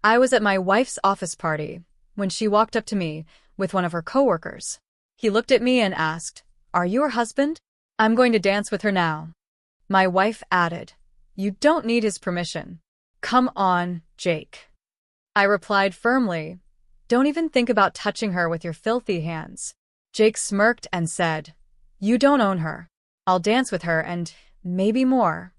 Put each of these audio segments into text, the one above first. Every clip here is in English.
I was at my wife's office party when she walked up to me with one of her coworkers. He looked at me and asked, "Are you her husband?" "I'm going to dance with her now." My wife added, "You don't need his permission." "Come on, Jake." I replied firmly, "Don't even think about touching her with your filthy hands." Jake smirked and said, "You don't own her. I'll dance with her and maybe more."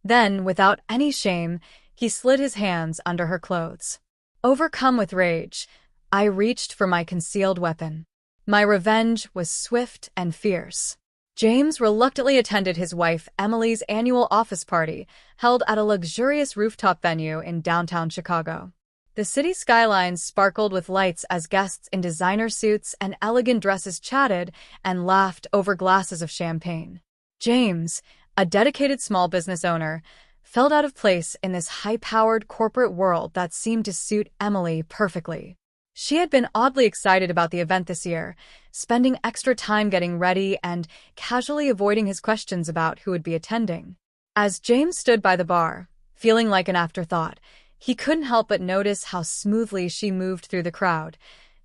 Then, without any shame, he slid his hands under her clothes. Overcome with rage, I reached for my concealed weapon. My revenge was swift and fierce. James reluctantly attended his wife Emily's annual office party, held at a luxurious rooftop venue in downtown Chicago. The city skyline sparkled with lights as guests in designer suits and elegant dresses chatted and laughed over glasses of champagne. James, a dedicated small business owner, felt out of place in this high-powered corporate world that seemed to suit Emily perfectly. She had been oddly excited about the event this year, spending extra time getting ready and casually avoiding his questions about who would be attending. As James stood by the bar, feeling like an afterthought, he couldn't help but notice how smoothly she moved through the crowd,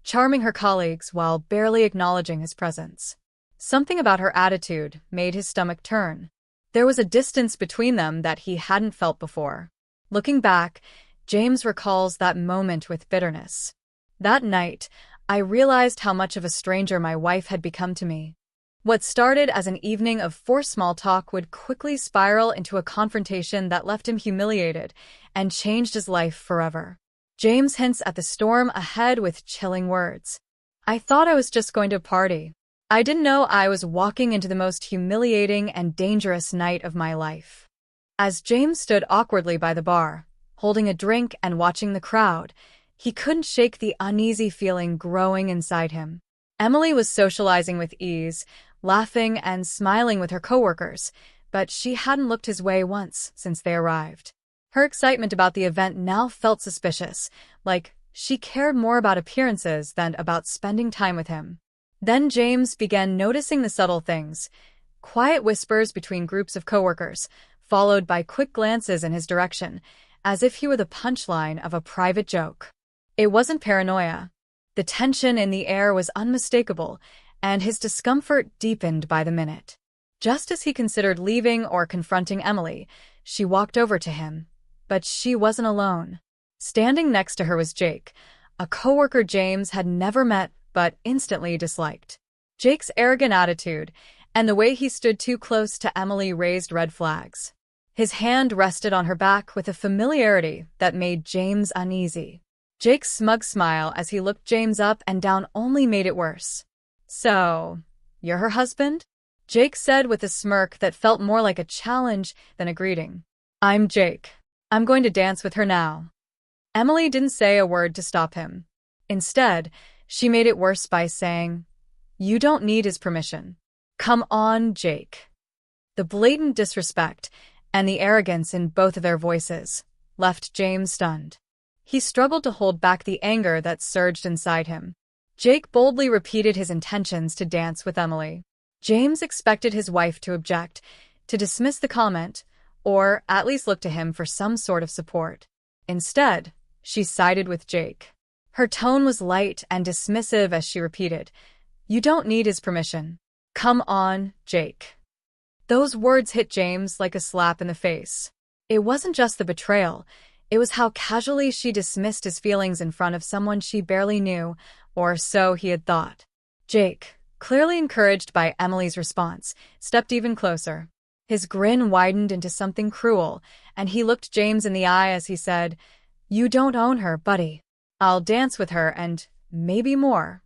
charming her colleagues while barely acknowledging his presence. Something about her attitude made his stomach turn. There was a distance between them that he hadn't felt before. Looking back, James recalls that moment with bitterness. That night, I realized how much of a stranger my wife had become to me. What started as an evening of forced small talk would quickly spiral into a confrontation that left him humiliated and changed his life forever. James hints at the storm ahead with chilling words. "I thought I was just going to a party. I didn't know I was walking into the most humiliating and dangerous night of my life." As James stood awkwardly by the bar, holding a drink and watching the crowd, he couldn't shake the uneasy feeling growing inside him. Emily was socializing with ease, laughing and smiling with her coworkers, but she hadn't looked his way once since they arrived. Her excitement about the event now felt suspicious, like she cared more about appearances than about spending time with him. Then James began noticing the subtle things, quiet whispers between groups of coworkers, followed by quick glances in his direction, as if he were the punchline of a private joke. It wasn't paranoia. The tension in the air was unmistakable, and his discomfort deepened by the minute. Just as he considered leaving or confronting Emily, she walked over to him. But she wasn't alone. Standing next to her was Jake, a coworker James had never met but instantly disliked. Jake's arrogant attitude and the way he stood too close to Emily raised red flags. His hand rested on her back with a familiarity that made James uneasy. Jake's smug smile as he looked James up and down only made it worse. "So, you're her husband?" Jake said with a smirk that felt more like a challenge than a greeting. "I'm Jake. I'm going to dance with her now." Emily didn't say a word to stop him. Instead, she made it worse by saying, "You don't need his permission." "Come on, Jake." The blatant disrespect and the arrogance in both of their voices left James stunned. He struggled to hold back the anger that surged inside him. Jake boldly repeated his intentions to dance with Emily. James expected his wife to object, to dismiss the comment, or at least look to him for some sort of support. Instead, she sided with Jake. Her tone was light and dismissive as she repeated, "You don't need his permission. Come on, Jake." Those words hit James like a slap in the face. It wasn't just the betrayal. It was how casually she dismissed his feelings in front of someone she barely knew, or so he had thought. Jake, clearly encouraged by Emily's response, stepped even closer. His grin widened into something cruel, and he looked James in the eye as he said, "You don't own her, buddy. I'll dance with her and maybe more."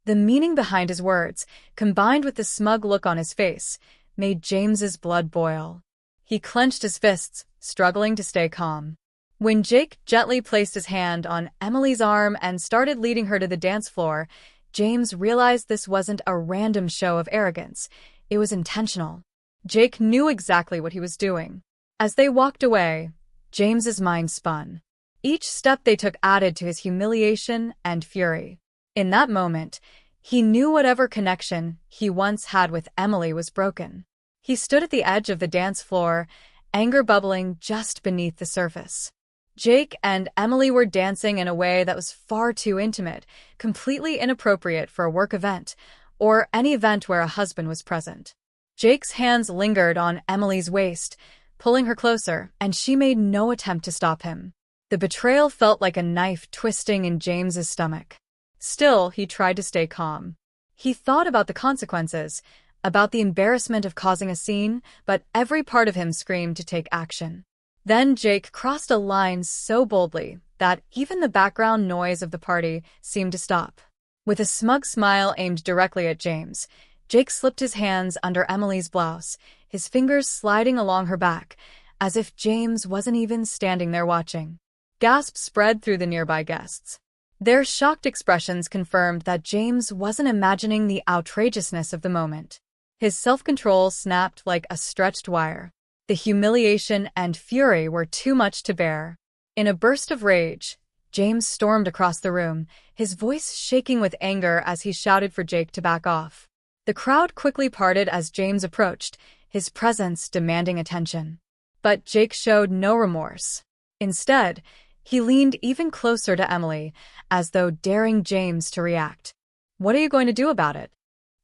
The meaning behind his words, combined with the smug look on his face, made James's blood boil. He clenched his fists, struggling to stay calm. When Jake gently placed his hand on Emily's arm and started leading her to the dance floor, James realized this wasn't a random show of arrogance. It was intentional. Jake knew exactly what he was doing. As they walked away, James's mind spun. Each step they took added to his humiliation and fury. In that moment, he knew whatever connection he once had with Emily was broken. He stood at the edge of the dance floor, anger bubbling just beneath the surface. Jake and Emily were dancing in a way that was far too intimate, completely inappropriate for a work event, or any event where a husband was present. Jake's hands lingered on Emily's waist, pulling her closer, and she made no attempt to stop him. The betrayal felt like a knife twisting in James's stomach. Still, he tried to stay calm. He thought about the consequences, about the embarrassment of causing a scene, but every part of him screamed to take action. Then Jake crossed a line so boldly that even the background noise of the party seemed to stop. With a smug smile aimed directly at James, Jake slipped his hands under Emily's blouse, his fingers sliding along her back, as if James wasn't even standing there watching. Gasps spread through the nearby guests. Their shocked expressions confirmed that James wasn't imagining the outrageousness of the moment. His self-control snapped like a stretched wire. The humiliation and fury were too much to bear. In a burst of rage, James stormed across the room, his voice shaking with anger as he shouted for Jake to back off. The crowd quickly parted as James approached, his presence demanding attention. But Jake showed no remorse. Instead, he leaned even closer to Emily, as though daring James to react. "What are you going to do about it?"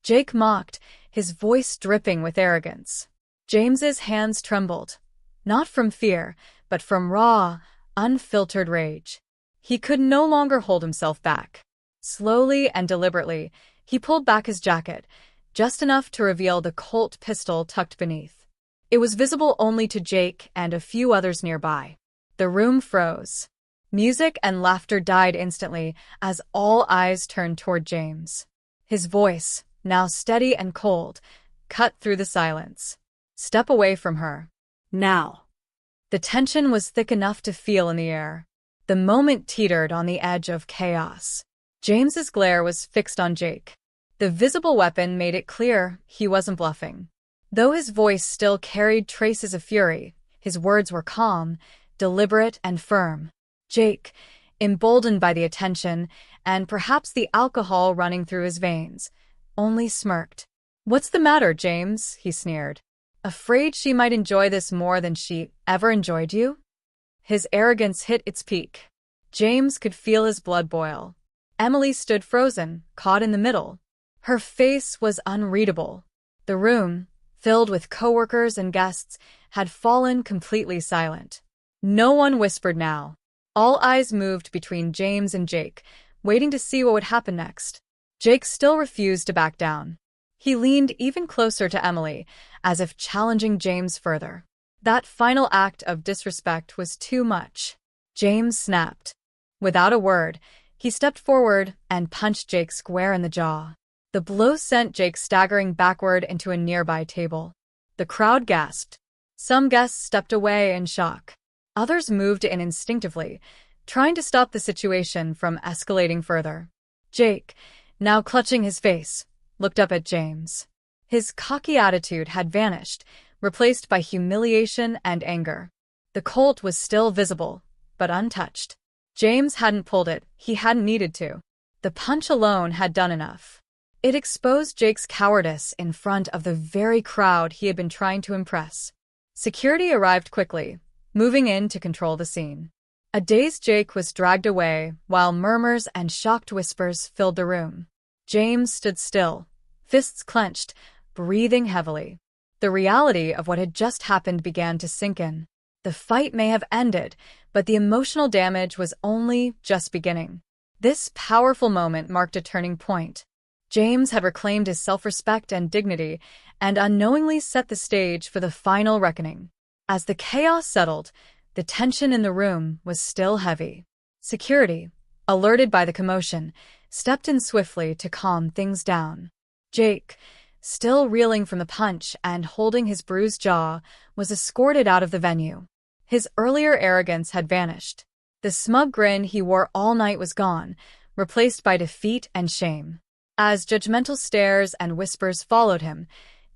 Jake mocked, his voice dripping with arrogance. James's hands trembled, not from fear, but from raw, unfiltered rage. He could no longer hold himself back. Slowly and deliberately, he pulled back his jacket, just enough to reveal the Colt pistol tucked beneath. It was visible only to Jake and a few others nearby. The room froze. Music and laughter died instantly as all eyes turned toward James. His voice, now steady and cold, cut through the silence. "Step away from her. Now." The tension was thick enough to feel in the air. The moment teetered on the edge of chaos. James's glare was fixed on Jake. The visible weapon made it clear he wasn't bluffing. Though his voice still carried traces of fury, his words were calm, deliberate, and firm. Jake, emboldened by the attention and perhaps the alcohol running through his veins, only smirked. "What's the matter, James?" he sneered. "Afraid she might enjoy this more than she ever enjoyed you?" His arrogance hit its peak. James could feel his blood boil. Emily stood frozen, caught in the middle. Her face was unreadable. The room, filled with coworkers and guests, had fallen completely silent. No one whispered now. All eyes moved between James and Jake, waiting to see what would happen next. Jake still refused to back down. He leaned even closer to Emily, as if challenging James further. That final act of disrespect was too much. James snapped. Without a word, he stepped forward and punched Jake square in the jaw. The blow sent Jake staggering backward into a nearby table. The crowd gasped. Some guests stepped away in shock. Others moved in instinctively, trying to stop the situation from escalating further. Jake, now clutching his face, looked up at James. His cocky attitude had vanished, replaced by humiliation and anger. The Colt was still visible, but untouched. James hadn't pulled it, he hadn't needed to. The punch alone had done enough. It exposed Jake's cowardice in front of the very crowd he had been trying to impress. Security arrived quickly, moving in to control the scene. A dazed Jake was dragged away, while murmurs and shocked whispers filled the room. James stood still, fists clenched, breathing heavily. The reality of what had just happened began to sink in. The fight may have ended, but the emotional damage was only just beginning. This powerful moment marked a turning point. James had reclaimed his self-respect and dignity, and unknowingly set the stage for the final reckoning. As the chaos settled, the tension in the room was still heavy. Security, alerted by the commotion, stepped in swiftly to calm things down. Jake, still reeling from the punch and holding his bruised jaw, was escorted out of the venue. His earlier arrogance had vanished. The smug grin he wore all night was gone, replaced by defeat and shame. As judgmental stares and whispers followed him,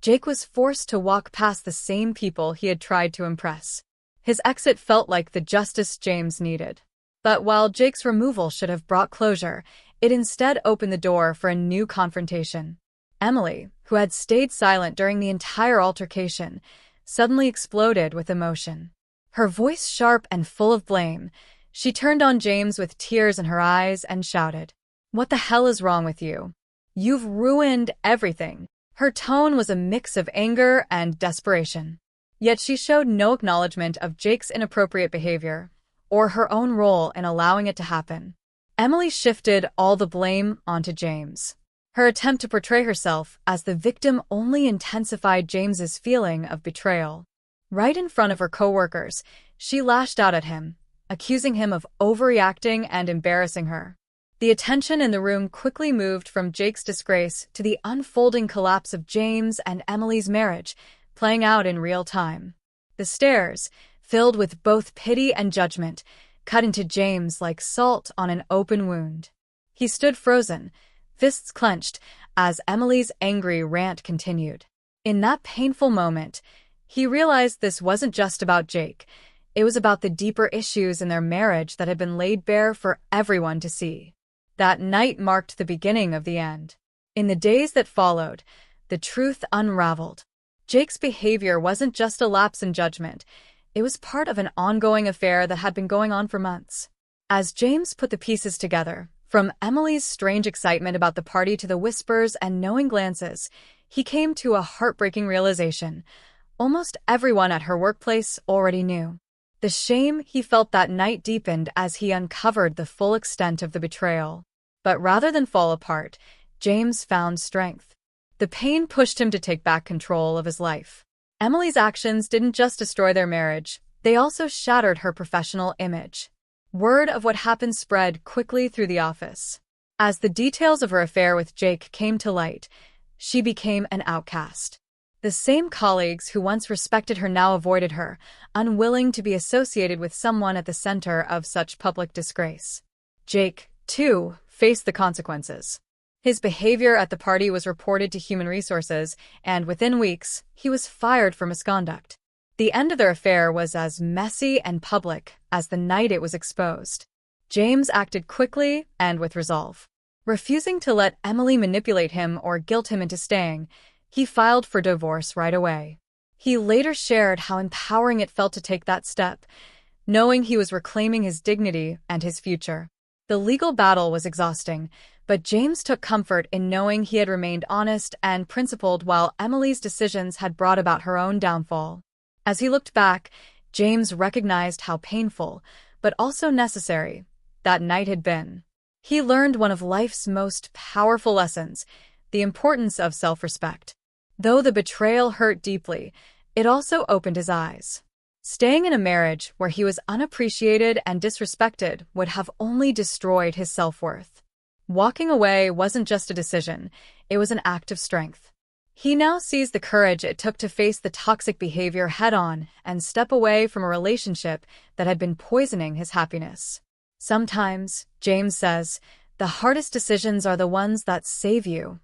Jake was forced to walk past the same people he had tried to impress. His exit felt like the justice James needed. But while Jake's removal should have brought closure, it instead opened the door for a new confrontation. Emily, who had stayed silent during the entire altercation, suddenly exploded with emotion. Her voice sharp and full of blame, she turned on James with tears in her eyes and shouted, "What the hell is wrong with you? You've ruined everything." Her tone was a mix of anger and desperation. Yet she showed no acknowledgement of Jake's inappropriate behavior, or her own role in allowing it to happen. Emily shifted all the blame onto James. Her attempt to portray herself as the victim only intensified James's feeling of betrayal. Right in front of her coworkers, she lashed out at him, accusing him of overreacting and embarrassing her. The attention in the room quickly moved from Jake's disgrace to the unfolding collapse of James and Emily's marriage, playing out in real time. The stares, filled with both pity and judgment, cut into James like salt on an open wound. He stood frozen, fists clenched, as Emily's angry rant continued. In that painful moment, he realized this wasn't just about Jake. It was about the deeper issues in their marriage that had been laid bare for everyone to see. That night marked the beginning of the end. In the days that followed, the truth unraveled. Jake's behavior wasn't just a lapse in judgment. It was part of an ongoing affair that had been going on for months. As James put the pieces together, from Emily's strange excitement about the party to the whispers and knowing glances, he came to a heartbreaking realization. Almost everyone at her workplace already knew. The shame he felt that night deepened as he uncovered the full extent of the betrayal. But rather than fall apart, James found strength. The pain pushed him to take back control of his life. Emily's actions didn't just destroy their marriage, they also shattered her professional image. Word of what happened spread quickly through the office. As the details of her affair with Jake came to light, she became an outcast. The same colleagues who once respected her now avoided her, unwilling to be associated with someone at the center of such public disgrace. Jake, too, faced the consequences. His behavior at the party was reported to Human Resources, and within weeks, he was fired for misconduct. The end of their affair was as messy and public as the night it was exposed. James acted quickly and with resolve. Refusing to let Emily manipulate him or guilt him into staying, he filed for divorce right away. He later shared how empowering it felt to take that step, knowing he was reclaiming his dignity and his future. The legal battle was exhausting, but James took comfort in knowing he had remained honest and principled while Emily's decisions had brought about her own downfall. As he looked back, James recognized how painful, but also necessary, that night had been. He learned one of life's most powerful lessons, the importance of self-respect. Though the betrayal hurt deeply, it also opened his eyes. Staying in a marriage where he was unappreciated and disrespected would have only destroyed his self-worth. Walking away wasn't just a decision, it was an act of strength. He now sees the courage it took to face the toxic behavior head-on and step away from a relationship that had been poisoning his happiness. Sometimes, James says, the hardest decisions are the ones that save you.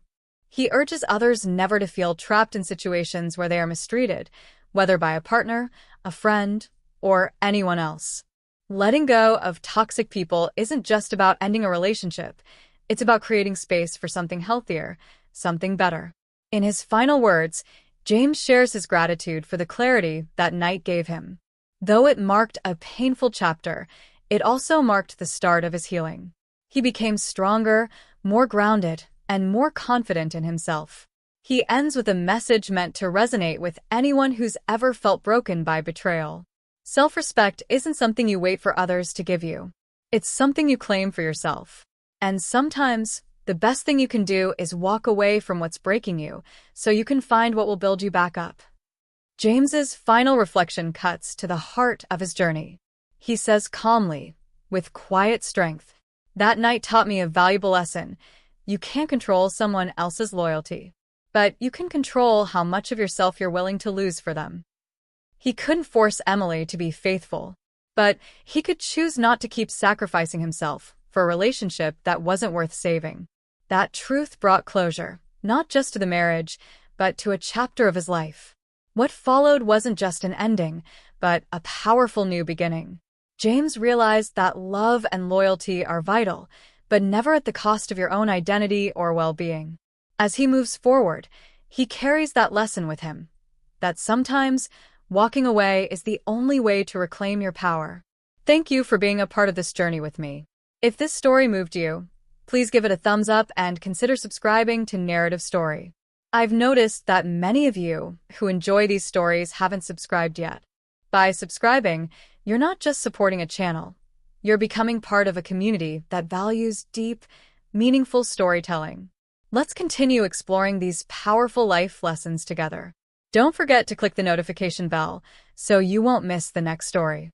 He urges others never to feel trapped in situations where they are mistreated, whether by a partner, a friend, or anyone else. Letting go of toxic people isn't just about ending a relationship. It's about creating space for something healthier, something better. In his final words, James shares his gratitude for the clarity that night gave him. Though it marked a painful chapter, it also marked the start of his healing. He became stronger, more grounded, and more confident in himself. He ends with a message meant to resonate with anyone who's ever felt broken by betrayal. Self-respect isn't something you wait for others to give you. It's something you claim for yourself. And sometimes, the best thing you can do is walk away from what's breaking you, so you can find what will build you back up. James's final reflection cuts to the heart of his journey. He says calmly, with quiet strength, "That night taught me a valuable lesson. You can't control someone else's loyalty, but you can control how much of yourself you're willing to lose for them." He couldn't force Emily to be faithful, but he could choose not to keep sacrificing himself for a relationship that wasn't worth saving. That truth brought closure, not just to the marriage, but to a chapter of his life. What followed wasn't just an ending, but a powerful new beginning. James realized that love and loyalty are vital, but never at the cost of your own identity or well-being. As he moves forward, he carries that lesson with him, that sometimes Walking away is the only way to reclaim your power. Thank you for being a part of this journey with me. If this story moved you, please give it a thumbs up and consider subscribing to Narrative Story. I've noticed that many of you who enjoy these stories haven't subscribed yet. By subscribing, you're not just supporting a channel, you're becoming part of a community that values deep, meaningful storytelling. Let's continue exploring these powerful life lessons together. Don't forget to click the notification bell so you won't miss the next story.